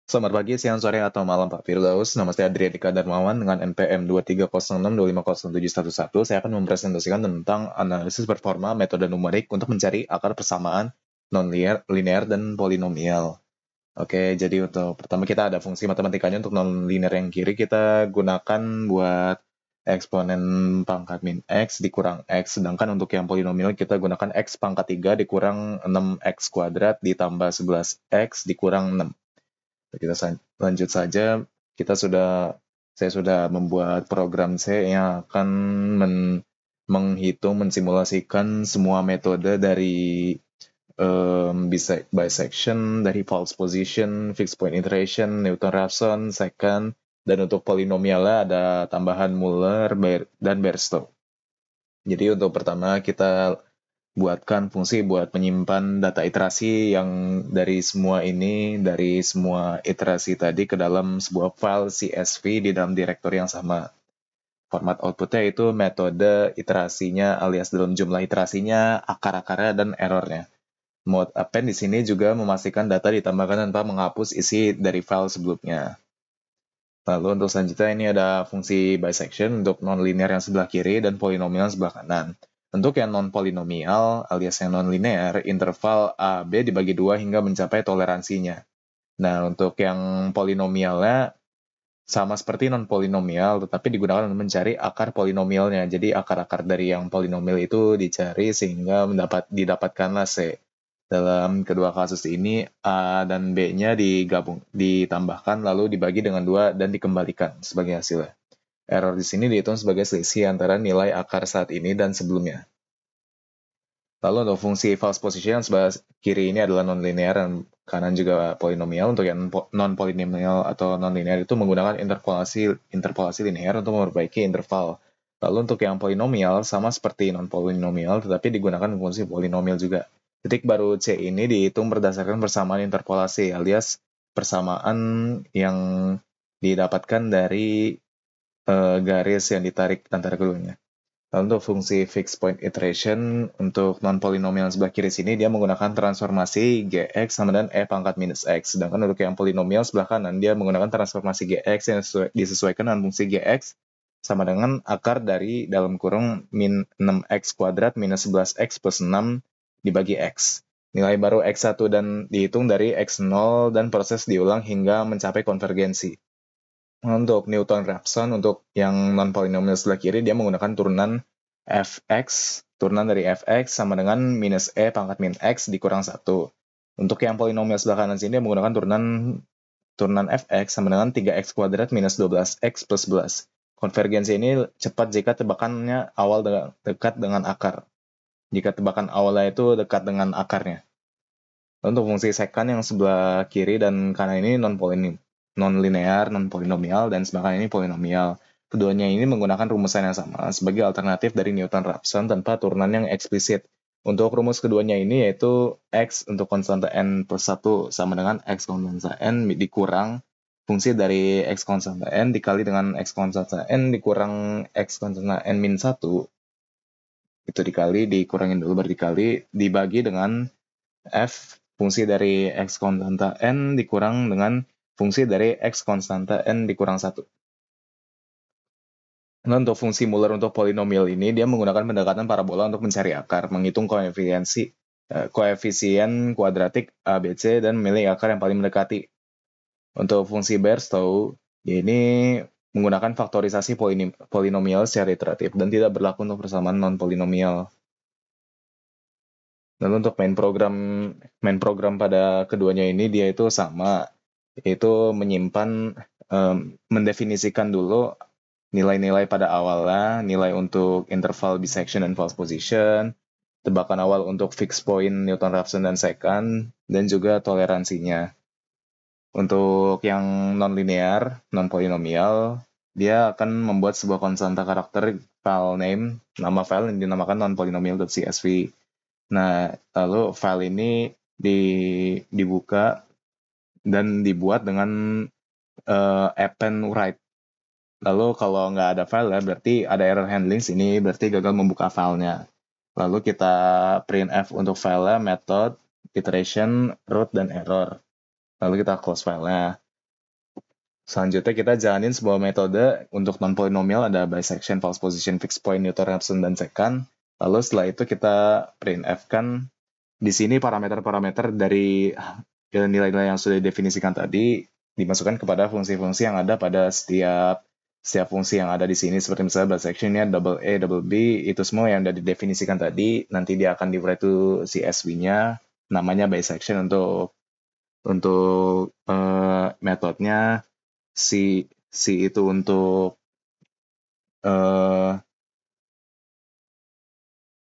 Selamat pagi, siang, sore, atau malam Pak Firdaus. Nama saya Adria Dika Darmawan dengan NPM 23062507111. Saya akan mempresentasikan tentang analisis performa metode numerik untuk mencari akar persamaan non-linear dan polinomial. Oke, jadi untuk pertama kita ada fungsi matematikanya untuk non-linear yang kiri kita gunakan buat eksponen pangkat min X dikurang X. Sedangkan untuk yang polinomial kita gunakan X pangkat 3 dikurang 6X kuadrat ditambah 11X dikurang 6. Kita lanjut saja. Saya sudah membuat program C yang akan mensimulasikan semua metode dari bisection, dari false position, fixed point iteration, Newton-Raphson, second, dan untuk polinomialnya ada tambahan Muller dan Bairstow. Jadi untuk pertama kita buatkan fungsi buat menyimpan data iterasi yang dari semua iterasi tadi ke dalam sebuah file CSV di dalam direktori yang sama. Format outputnya itu metode iterasinya alias dalam jumlah iterasinya, akar-akarnya, dan errornya. Mode append di sini juga memastikan data ditambahkan tanpa menghapus isi dari file sebelumnya. Lalu untuk selanjutnya ini ada fungsi bisection untuk non-linear yang sebelah kiri dan polinomial yang sebelah kanan. Untuk yang non-polinomial alias yang non-linear, interval A, B dibagi 2 hingga mencapai toleransinya. Nah, untuk yang polinomialnya sama seperti non-polinomial, tetapi digunakan untuk mencari akar polinomialnya. Jadi akar-akar dari yang polinomial itu dicari sehingga didapatkanlah C. Dalam kedua kasus ini, A dan B-nya ditambahkan lalu dibagi dengan 2 dan dikembalikan sebagai hasilnya. Error di sini dihitung sebagai selisih antara nilai akar saat ini dan sebelumnya. Lalu untuk fungsi false position yang sebelah kiri ini adalah non-linear dan kanan juga polinomial. Untuk yang non-polinomial atau non-linear itu menggunakan interpolasi linear untuk memperbaiki interval. Lalu untuk yang polinomial sama seperti non-polinomial tetapi digunakan fungsi polinomial juga. Titik baru C ini dihitung berdasarkan persamaan interpolasi alias persamaan yang didapatkan dari garis yang ditarik antara keduanya. Lalu untuk fungsi fixed point iteration untuk non-polinomial sebelah kiri sini dia menggunakan transformasi Gx sama dengan E pangkat minus X. Sedangkan untuk yang polinomial sebelah kanan dia menggunakan transformasi Gx yang disesuaikan dengan fungsi Gx sama dengan akar dari dalam kurung min 6x kuadrat minus 11x plus 6 dibagi x. Nilai baru x1 dan dihitung dari x0 dan proses diulang hingga mencapai konvergensi. Untuk Newton-Raphson, untuk yang non-polinomial sebelah kiri, dia menggunakan turunan dari fx sama dengan minus e pangkat min x dikurang 1. Untuk yang polinomial sebelah kanan sini, dia menggunakan turunan fx sama dengan 3x kuadrat minus 12x plus 11. Konvergensi ini cepat jika tebakannya awal dekat dengan akar. Jika tebakan awalnya itu dekat dengan akarnya. Untuk fungsi secant yang sebelah kiri dan kanan ini non-linear, non-polinomial, dan sebelah kanan ini polinomial. Keduanya ini menggunakan rumusan yang sama sebagai alternatif dari Newton-Raphson tanpa turunan yang eksplisit. Untuk rumus keduanya ini yaitu X untuk konstanta N plus 1 sama dengan X konstanta N dikurang fungsi dari X konstanta N dikali dengan X konstanta N dikurang X konstanta N min 1. Itu dikurangin dulu baru dibagi dengan F fungsi dari X konstanta N dikurang dengan fungsi dari X konstanta N dikurang 1. Nah, untuk fungsi Muller untuk polinomial ini, dia menggunakan pendekatan parabola untuk mencari akar, menghitung koefisien kuadratik ABC, dan memilih akar yang paling mendekati. Untuk fungsi Bairstow, ini menggunakan faktorisasi polinomial secara iteratif dan tidak berlaku untuk persamaan non-polinomial. Lalu untuk main program pada keduanya ini dia itu sama, yaitu mendefinisikan dulu nilai-nilai pada awalnya, nilai untuk interval bisection dan false position, tebakan awal untuk fixed point Newton-Raphson dan secant, dan juga toleransinya. Untuk yang non-linear, non-polinomial, dia akan membuat sebuah konstanta karakter file name, nama file yang dinamakan non-polinomial.csv. Nah, lalu file ini dibuka dan dibuat dengan append write. Lalu kalau nggak ada file ya, berarti ada error handling sini, berarti gagal membuka filenya. Lalu kita printf untuk filenya, method, iteration, root, dan error. Lalu kita close filenya. Selanjutnya kita jalanin sebuah metode untuk non-polinomial, ada bisection, false position, fixed point, Newton-Raphson, dan secant. Lalu setelah itu kita printf-kan di sini parameter-parameter dari nilai-nilai yang sudah didefinisikan tadi dimasukkan kepada fungsi-fungsi yang ada pada setiap fungsi yang ada di sini, seperti misalnya bisectionnya double A, double B, itu semua yang sudah didefinisikan tadi, nanti dia akan di-write to si SV-nya, namanya bisection untuk metodenya, si itu untuk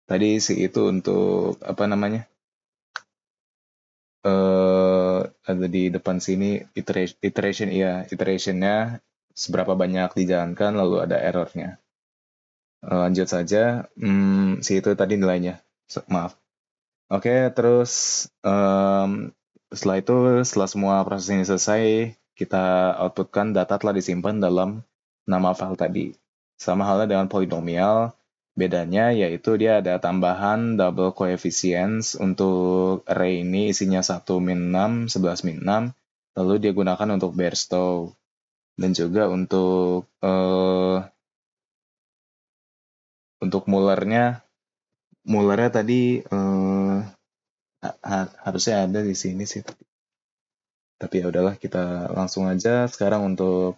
tadi si itu untuk apa namanya, ada di depan sini iterationnya seberapa banyak dijalankan, lalu ada errornya. Lanjut saja, si itu tadi nilainya, maaf. Oke, terus setelah itu, setelah semua proses ini selesai, kita outputkan data telah disimpan dalam nama file tadi. Sama halnya dengan polinomial, bedanya yaitu dia ada tambahan double coefficients untuk array ini isinya 1 min 6, 11 min 6, lalu dia gunakan untuk Bairstow. Dan juga untuk Mullernya tadi harusnya ada di sini sih. Tapi ya udahlah, kita langsung aja. Sekarang untuk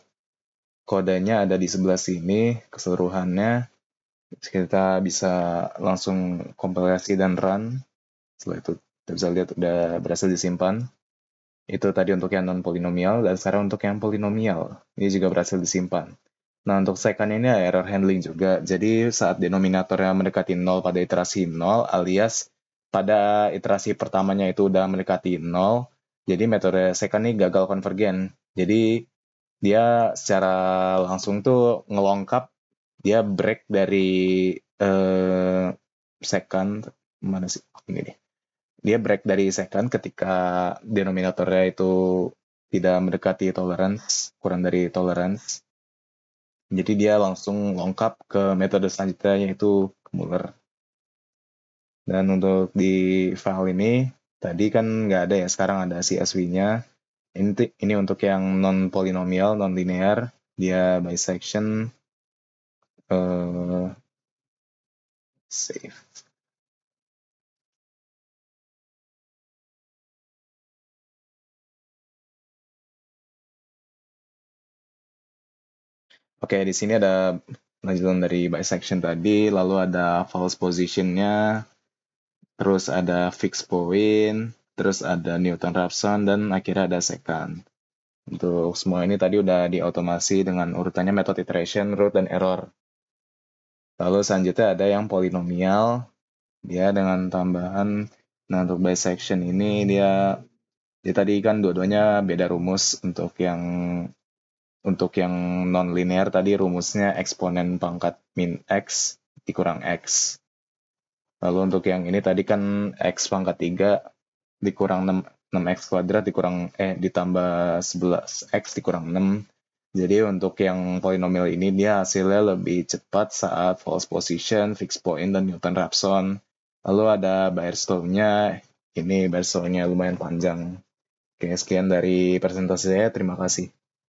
kodenya ada di sebelah sini keseluruhannya. Kita bisa langsung kompilasi dan run. Setelah itu kita bisa lihat udah berhasil disimpan. Itu tadi untuk yang non-polinomial, dan sekarang untuk yang polinomial. Ini juga berhasil disimpan. Nah, untuk second ini ada error handling juga. Jadi saat denominatornya mendekati 0 pada iterasi 0, alias pada iterasi pertamanya itu udah mendekati 0, jadi metode second ini gagal konvergen. Jadi dia secara langsung tuh ngelongkap, dia break dari second, mana sih? Ini nih. Dia break dari second ketika denominatornya itu tidak mendekati tolerance, kurang dari tolerance. Jadi dia langsung lengkap ke metode selanjutnya, yaitu Muller. Dan untuk di file ini, tadi kan nggak ada ya, sekarang ada CSV-nya. Ini untuk yang non-polinomial, non-linear, dia bisection, save. Oke, di sini ada lanjutan dari bisection tadi, lalu ada false position-nya, terus ada fixed point, terus ada Newton-Raphson, dan akhirnya ada secant. Untuk semua ini tadi udah diotomasi dengan urutannya method iteration, root, dan error. Lalu selanjutnya ada yang polinomial, dia dengan tambahan, nah untuk bisection ini dia tadi kan dua-duanya beda rumus. Untuk yang non-linear tadi rumusnya eksponen pangkat min x dikurang x. Lalu untuk yang ini tadi kan x pangkat 3 dikurang 6x kuadrat ditambah 11x dikurang 6. Jadi untuk yang polinomial ini dia hasilnya lebih cepat saat false position, fixed point, dan Newton-Raphson. Lalu ada Bairstow-nya. Ini Bairstow-nya lumayan panjang. Oke, sekian dari presentasi saya. Terima kasih.